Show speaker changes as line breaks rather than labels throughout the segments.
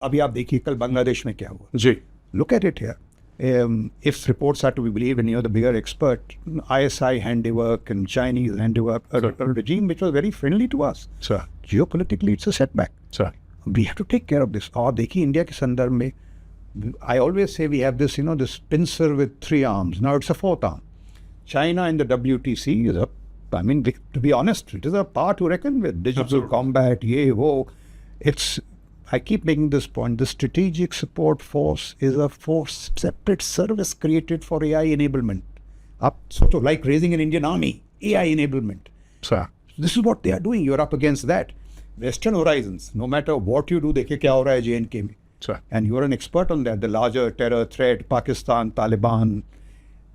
अभी आप देखिए कल बांग्लादेश में क्या हुआ
जी.
Look at it here. If reports are to be believed, and you're the bigger expert, ISI handiwork and Chinese handiwork, a regime which was very friendly to us.
Sir.
Geopolitically, it's a setback.
Sir.
We have to take care of this. और देखिए India के संदर्भ में, I always say we have this, this pincer with 3 arms. Now it's a 4th arm. China in the WTC is to be honest, it is a power to reckon with. Digital combat, I keep making this point. The Strategic Support Force is a force, separate service created for AI enablement. Sort of like raising an Indian army, AI enablement.
Sir.
This is what they are doing. You're up against that. Western horizons, no matter what you do, देखिए क्या हो रहा है J&K में.
Sir.
And you're an expert on that. The larger terror threat, Pakistan, Taliban.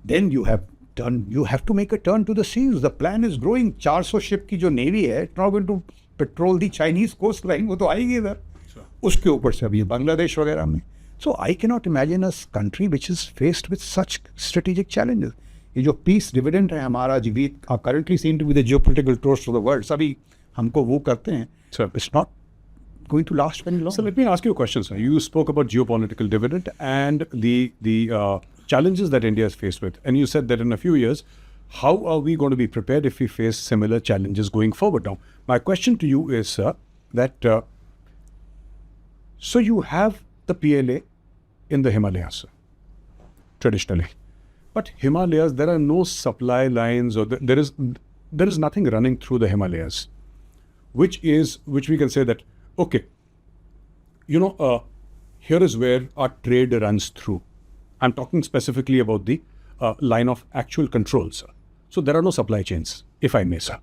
Then you have to make a turn to the seas. The plan is growing. 400 ship की जो navy है, it's not going to patrol the Chinese coastline. वो तो आएगी इधर. उसके ऊपर से अभी बांग्लादेश वगैरह में. So I cannot imagine a country which is faced with such strategic challenges. ये जो peace dividend है हमारा, we currently seem to be the geopolitical toast of the world. सभी हमको वो करते हैं.
Sir.
It's not going to last very long.
So let me ask you a question, sir. You spoke about geopolitical dividend and the challenges that India is faced with. And you said that in a few years, how are we going to be prepared if we face similar challenges going forward? Now, my question to you is, sir, that so you have the PLA in the Himalayas, sir, traditionally. But Himalayas, there are no supply lines, or there is nothing running through the Himalayas, which we can say that, okay, here is where our trade runs through. I'm talking specifically about the line of actual control, sir. So there are no supply chains, if I may, sir.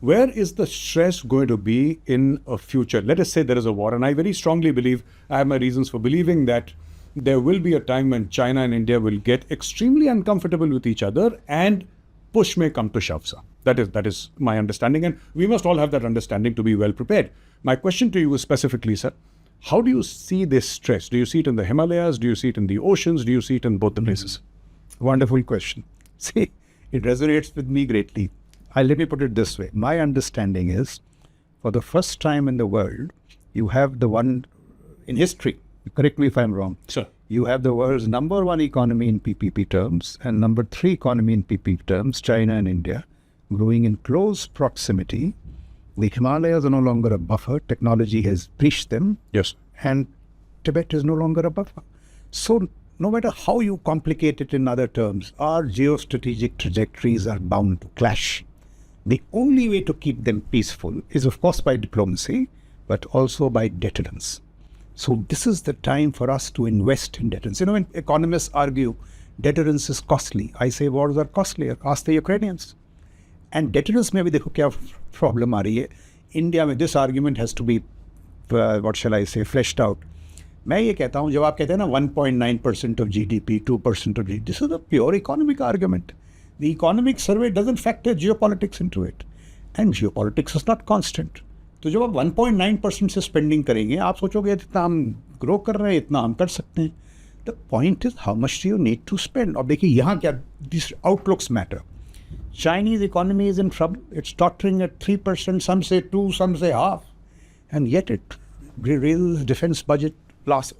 Where is the stress going to be in a future? Let us say there is a war, and I very strongly believe, I have my reasons for believing that there will be a time when China and India will get extremely uncomfortable with each other and push may come to shove, sir. That is my understanding, and we must all have that understanding to be well prepared. My question to you is specifically, sir, how do you see this stress? Do you see it in the Himalayas? Do you see it in the oceans? Do you see it in both the places?
Wonderful question. See, it resonates with me greatly. Let me put it this way. My understanding is, for the first time in the world, you have the one in history, correct me if I'm wrong.
Sure.
You have the world's number 1 economy in PPP terms and number 3 economy in PPP terms, China and India, growing in close proximity. The Himalayas are no longer a buffer. Technology has breached them.
Yes.
And Tibet is no longer a buffer. So no matter how you complicate it in other terms, our geostrategic trajectories are bound to clash. The only way to keep them peaceful is, of course, by diplomacy, but also by deterrence. So this is the time for us to invest in deterrence. When economists argue deterrence is costly, I say wars are costlier. Ask the Ukrainians. And deterrence में भी देखो क्या problem आ रही है. India में this argument has to be, what shall I say, fleshed out. मैं ये कहता हूँ, जब आप कहते हैं ना 1.9% of GDP, 2% of GDP, this is a pure economic argument. The economic survey doesn't factor geopolitics into it. And geopolitics is not constant. तो जब आप 1.9% से स्पेंडिंग करेंगे, आप सोचोगे इतना हम ग्रो कर रहे हैं, इतना हम कर सकते हैं. The point is how much do you need to spend. और देखिए यहाँ क्या, this outlooks matter. Chinese economy is in trouble. It's tottering at 3%, some say 2%, some say half. And yet it raises defense budget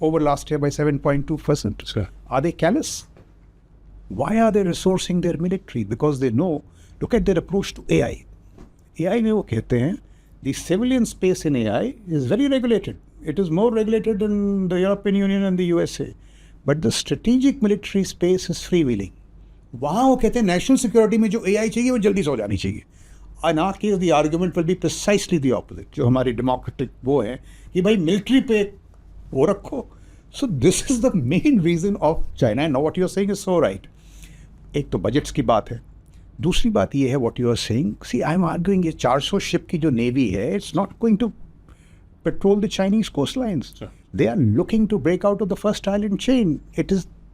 over last year by 7.2%.
Sure.
Are they callous? Why are they resourcing their military? Because they know, look at their approach to AI. AI में वो कहते हैं, the civilian space in AI is very regulated. It is more regulated than the European Union and the USA. But the strategic military space is freewheeling. वहाँ वो कहते हैं national security में जो AI चाहिए वो जल्दी से हो जानी चाहिए. In our case, the argument will be precisely the opposite. जो हमारी democratic वो है कि भाई military पे वो रखो. So this is the main reason of China. And now what you are saying is so right. एक तो बजट्स की बात है. दूसरी बात ये है what you are saying. See, I'm arguing ये 400 शिप की जो नेवी है, it's not going to patrol the Chinese coastlines.
Sure.
They are looking to break out of the first island chain.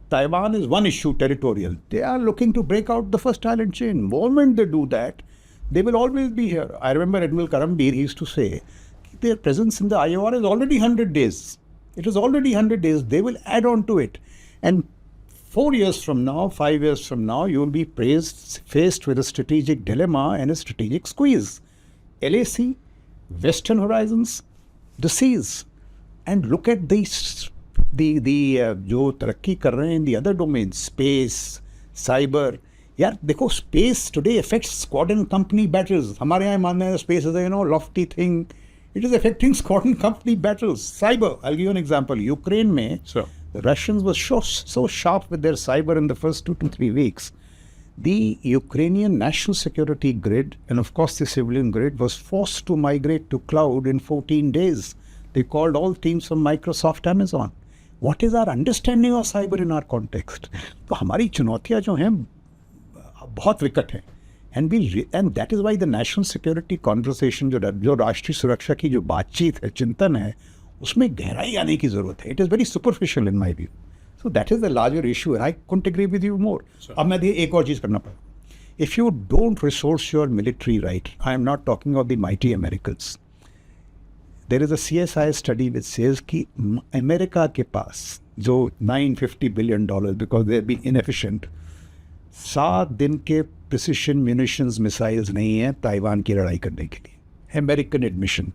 Taiwan is one issue, territorial. They are looking to break out the first island chain. The moment they do that, they will always be here. I remember Admiral Karambir, he used to say, their presence in the IOR is already 100 days. It is already 100 days. They will add on to it. And 4 years from now, 5 years from now, you will be faced with a strategic dilemma and a strategic squeeze. LAC, Western horizons, the seas. and look at these जो तरक्की कर रहे हैं in the other domains, space, cyber. यार देखो, space today affects squad and company battles. हमारे यहाँ मानना है space is a lofty thing. It is affecting squad and company battles. Cyber, I'll give you an example. Ukraine में the Russians were so sharp with their cyber in the first 2 to 3 weeks. The Ukrainian national security grid and of course the civilian grid was forced to migrate to cloud in 14 days. They called all teams from Microsoft, Amazon. What is our understanding of cyber in our context? तो हमारी चुनौतियाँ जो हैं बहुत विकट हैं. And that is why the national security conversation जो राष्ट्रीय सुरक्षा की जो बातचीत है, चिंतन है, उसमें गहराई आने की ज़रूरत है. It is very superficial in my view. So that is the larger issue and I couldn't agree with you more. अब मैं एक और चीज़ करना पड़ेगा. If you don't resource your military right, I am not talking of the mighty Americans. There is a CSI study which says कि America के पास जो $950 billion because they have been inefficient, 7 दिन के precision munitions missiles नहीं है Taiwan की लड़ाई करने के लिए. American admission.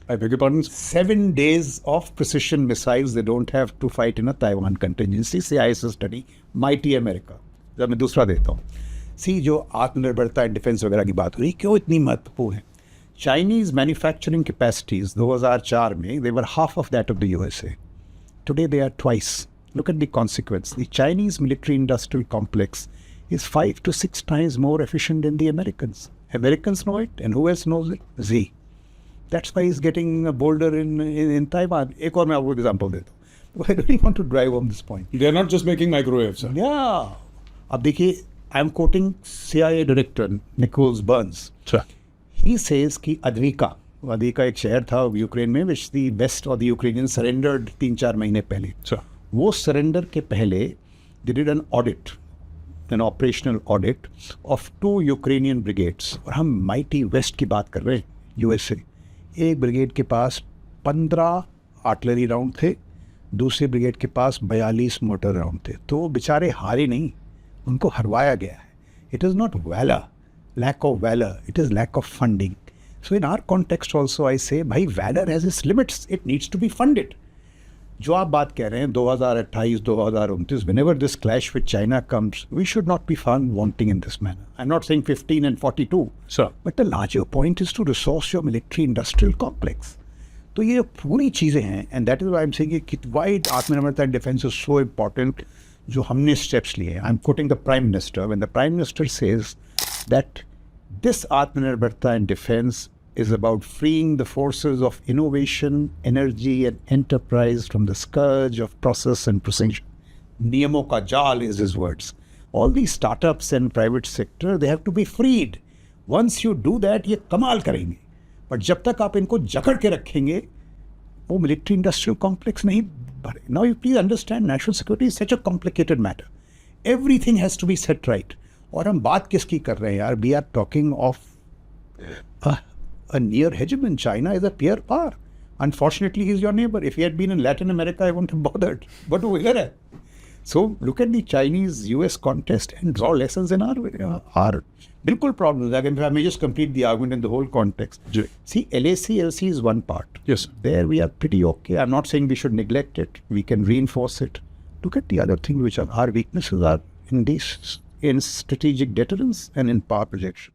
I beg your pardon?
7 days of precision missiles they don't have to fight in a Taiwan contingency. CIS study, mighty America. जब मैं दूसरा देता हूँ. See, जो आत्मनिर्भरता and defense वगैरह की बात हुई, क्यों इतनी महत्वपूर्ण है? Chinese manufacturing capacities, 2004 में, they were half of that of the USA. Today they are twice. Look at the consequence. The Chinese military industrial complex is 5 to 6 times more efficient than the Americans. Americans know it, and who else knows it? Z. That's why he's getting bolder in Taiwan. एक और मैं आपको example देता हूँ. I really want to drive home this point.
They are not just making microwaves, sir.
Yeah. अब देखिए, I'm quoting CIA director Nicholas Burns.
Sir.
He says कि अद्विका एक शहर था यूक्रेन में which the West or the Ukrainians surrendered 3-4 महीने पहले.
Sir.
वो surrender के पहले they did an audit, an operational audit of 2 Ukrainian brigades. और हम mighty West की बात कर रहे हैं, USA. एक ब्रिगेड के पास 15 आर्टिलरी राउंड थे, दूसरे ब्रिगेड के पास 42 मोटर राउंड थे. तो बेचारे हारे नहीं, उनको हरवाया गया है. It is not valor, lack of valor, it is lack of funding. So in our context also I say, भाई valor has its limits, it needs to be funded. जो आप बात कह रहे हैं 2028, 2029, whenever this clash with China comes, we should not be found wanting in this manner. I'm not saying 15 and 42,
Sir.
but the larger point is to resource your military industrial complex. तो ये पूरी चीज़ें हैं, and that is why I'm saying कि why आत्मनिर्भरता and defense is so important. जो हमने steps लिए, I'm quoting the Prime Minister, when the Prime Minister says that this आत्मनिर्भरता and defense is about freeing the forces of innovation, energy and enterprise from the scourge of process and precision. नियमों का जाल is his words. All these startups and private sector, they have to be freed. Once you do that, ये कमाल करेंगे. But जब तक आप इनको जकड़ के रखेंगे, वो military industrial complex नहीं बढ़े. Now you please understand, national security is such a complicated matter. Everything has to be set right. और हम बात किसकी कर रहे हैं यार? We are talking of a near hegemon. China is a peer power. Unfortunately, he's your neighbor. If he had been in Latin America, I wouldn't have bothered. But वो इधर है. So look at the Chinese-US contest and draw lessons in our बिल्कुल problems. If I may just complete the argument in the whole context. See, LAC, LC is one part.
Yes.
There we are pretty okay. I'm not saying we should neglect it. We can reinforce it. Look at the other things which are our weaknesses are in strategic deterrence and in power projection.